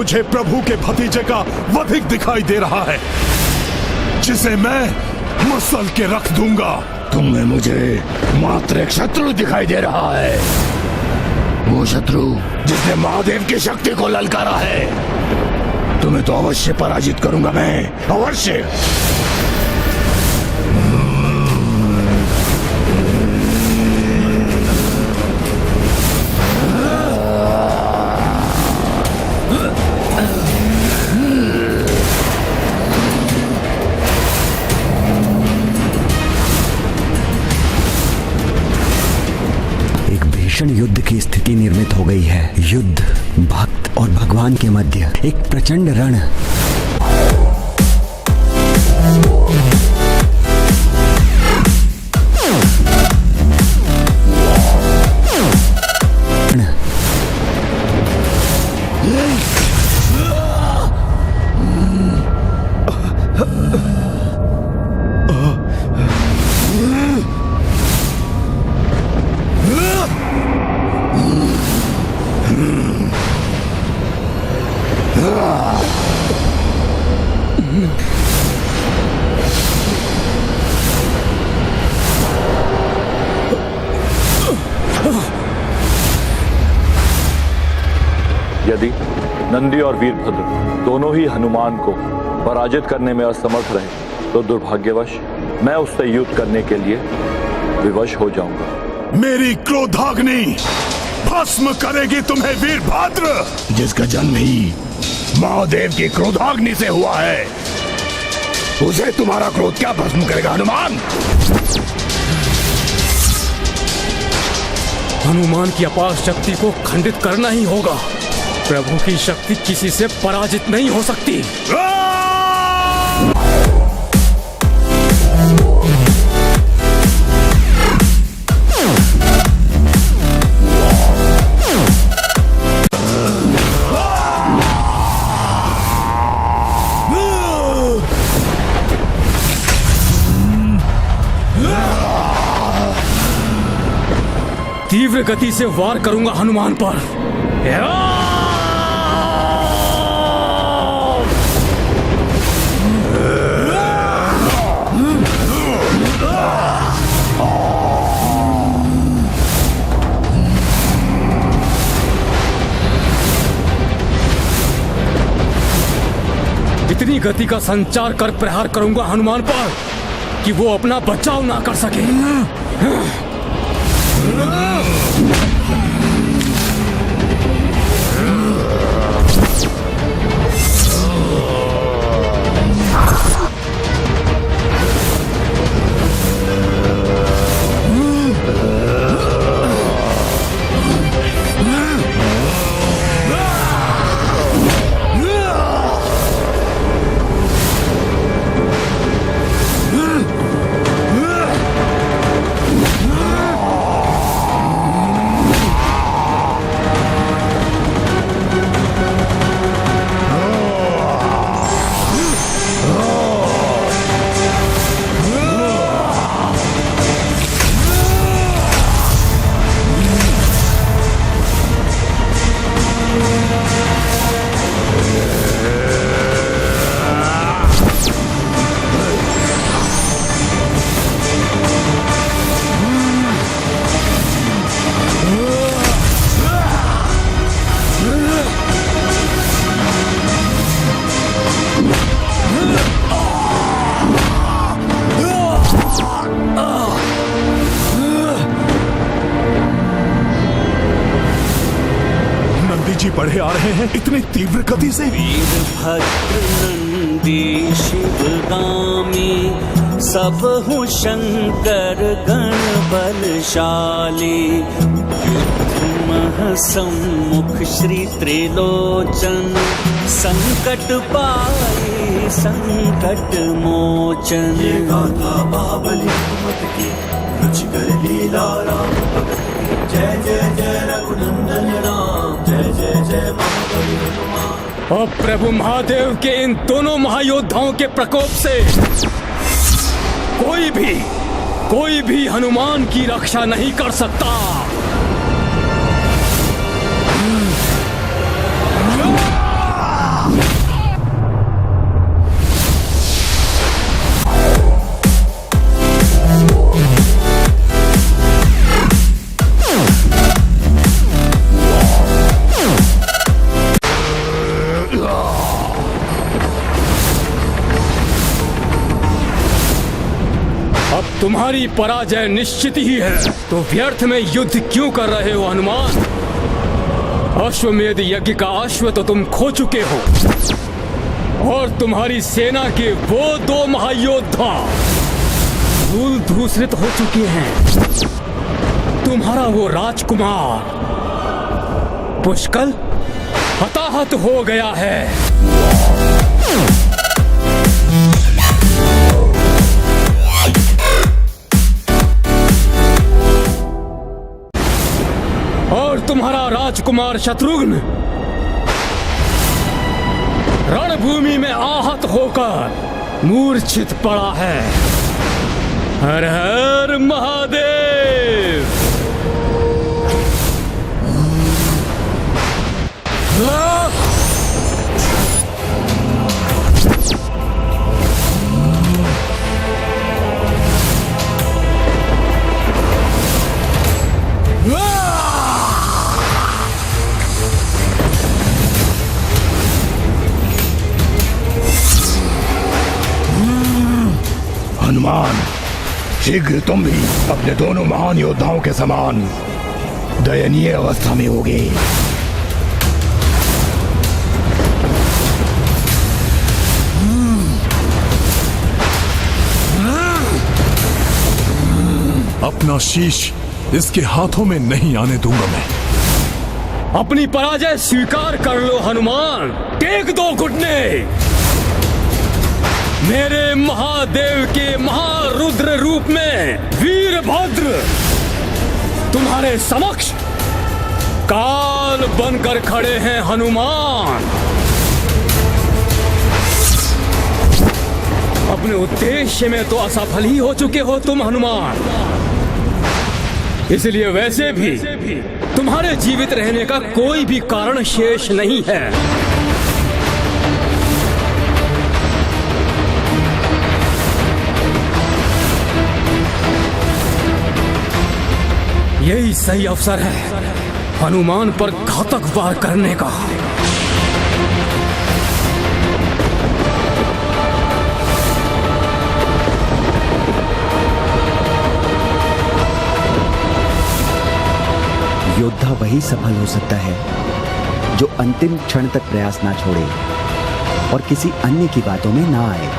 मुझे प्रभु के भतीजे का वधिक दिखाई दे रहा है, जिसे मैं मसल के रख दूंगा। तुम्हें मुझे मात्र एक शत्रु दिखाई दे रहा है, वो शत्रु जिसने महादेव की शक्ति को ललकारा है। तुम्हें तो अवश्य पराजित करूंगा मैं, अवश्य। युद्ध की स्थिति निर्मित हो गई है। युद्ध भक्त और भगवान के मध्य एक प्रचंड रण। यदि नंदी और वीरभद्र दोनों ही हनुमान को पराजित करने में असमर्थ रहे तो दुर्भाग्यवश मैं उससे युद्ध करने के लिए विवश हो जाऊंगा। मेरी क्रोधाग्नि भस्म करेगी तुम्हें वीरभद्र, जिसका जन्म ही महादेव की क्रोधाग्नि से हुआ है, उसे तुम्हारा क्रोध क्या भस्म करेगा हनुमान? हनुमान की अपार शक्ति को खंडित करना ही होगा। प्रभु की शक्ति किसी से पराजित नहीं हो सकती। तीव्र गति से वार करूंगा हनुमान पर। इतनी गति का संचार कर प्रहार करूंगा हनुमान पर कि वो अपना बचाव ना कर सके। बढ़े आ रहे हैं इतनी तीव्र गति से। वीरभद्र नंदी शिवगामी सबहु शंकर गण बलशाली। युद्ध सम्मुख श्री त्रिलोचन संकट पाए संकट मोचन। बाबली मत की रुचिकर लीला राम भगत की। जय जय जय रघुनंदन राम, जय जय जय महाबली हनुमान। और प्रभु महादेव के इन दोनों महायोद्धाओं के प्रकोप से कोई भी हनुमान की रक्षा नहीं कर सकता। तुम्हारी पराजय निश्चित ही है। तो व्यर्थ में युद्ध क्यों कर रहे हो हनुमान? अश्वमेध यज्ञ का अश्व तो तुम खो चुके हो, और तुम्हारी सेना के वो 2 महायोद्धा धूल धूसरित हो चुके हैं। तुम्हारा वो राजकुमार पुष्कल हताहत हो गया है। और तुम्हारा राजकुमार शत्रुघ्न रणभूमि में आहत होकर मूर्छित पड़ा है। हर हर महादेव। हनुमान, शीघ्र तुम भी अपने दोनों महान योद्धाओं के समान दयनीय अवस्था में होगे। अपना शीश इसके हाथों में नहीं आने दूंगा मैं। अपनी पराजय स्वीकार कर लो हनुमान। टेक दो घुटने। मेरे महादेव के महारुद्र रूप में वीरभद्र तुम्हारे समक्ष काल बनकर खड़े हैं हनुमान। अपने उद्देश्य में तो असफल ही हो चुके हो तुम हनुमान, इसलिए वैसे भी तुम्हारे जीवित रहने का कोई भी कारण शेष नहीं है। यही सही अवसर है हनुमान पर घातक वार करने का। योद्धा वही सफल हो सकता है जो अंतिम क्षण तक प्रयास ना छोड़े और किसी अन्य की बातों में ना आए।